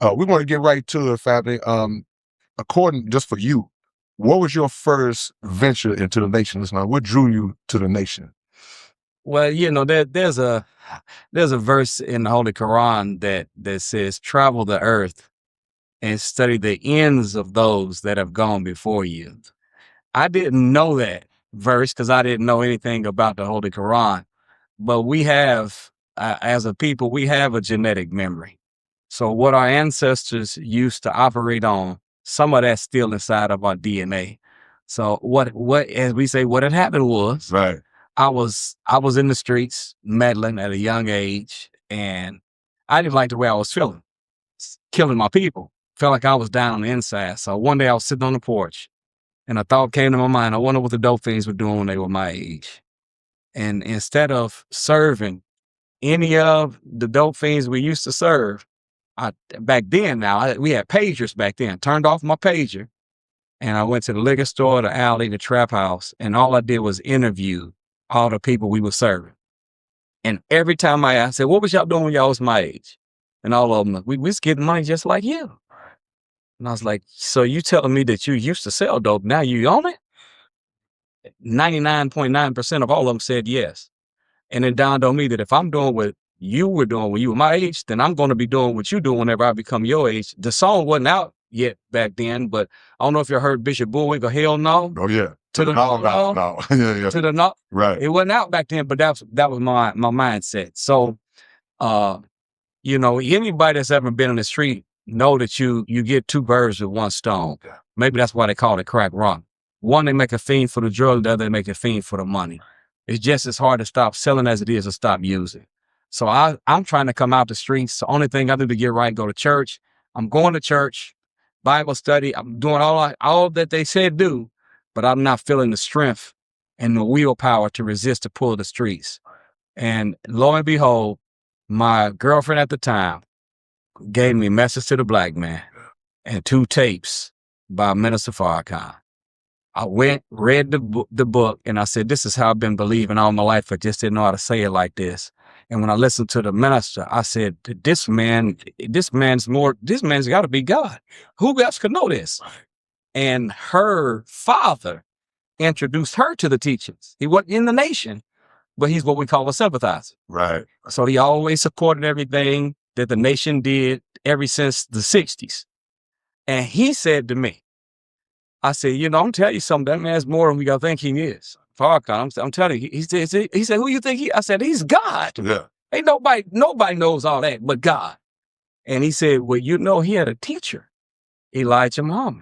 We want to get right to it, family. According, just for you, what was your first venture into the nations? Now, what drew you to the nation? Well, there's a verse in the Holy Quran that says, "Travel the earth and study the ends of those that have gone before you." I didn't know that verse because I didn't know anything about the Holy Quran. But we have, as a people, we have a genetic memory. So what our ancestors used to operate on, some of that's still inside of our DNA. So as we say, what had happened was Right. I was in the streets meddling at a young age, and I didn't like the way I was feeling, killing my people. Felt like I was down on the inside. So one day I was sitting on the porch, and a thought came to my mind. I wonder what the dope fiends were doing when they were my age. And instead of serving any of the dope fiends we used to serve, back then we had pagers back then. Turned off my pager, and I went to the liquor store, the alley, the trap house, and all I did was interview all the people we were serving. And every time I said, "What was y'all doing when y'all was my age?" And all of them, we was getting money just like you. And I was like, "So you telling me that you used to sell dope, now you own it?" 99.9% of all of them said yes. And it dawned on me that if I'm doing what you were doing when you were my age, then I'm going to be doing what you do whenever I become your age. The song wasn't out yet back then, but I don't know if you heard Bishop Bullwinkle, Hell No. Oh yeah. To the No, no, no. Yeah, yeah. to the no. Right. It wasn't out back then, but that was my mindset. So anybody that's ever been in the street know that you get two birds with one stone. Yeah. Maybe that's why they call it crack rock. One, they make a fiend for the drug, the other, they make a fiend for the money. It's just as hard to stop selling as it is to stop using. So I'm trying to come out the streets. The only thing I do to get right, go to church. I'm going to church, Bible study. I'm doing all that they said do, but I'm not feeling the strength and the willpower to resist the pull of the streets. And lo and behold, my girlfriend at the time gave me Message to the Black Man and 2 tapes by Minister Farrakhan. I went, read the book, and I said, "This is how I've been believing all my life. I just didn't know how to say it like this." And when I listened to the minister, I said, this man's got to be God. Who else could know this? And her father introduced her to the teachings. He wasn't in the nation, but he's what we call a sympathizer. Right. So he always supported everything that the nation did ever since the 60s. And he said to me, I said, I'm telling you something, that man's more than we gotta think he is. Farrakhan, I'm telling you, he said, "Who you think he?" I said, "He's God." Yeah. Ain't nobody knows all that but God. And he said, "Well, he had a teacher, Elijah Muhammad."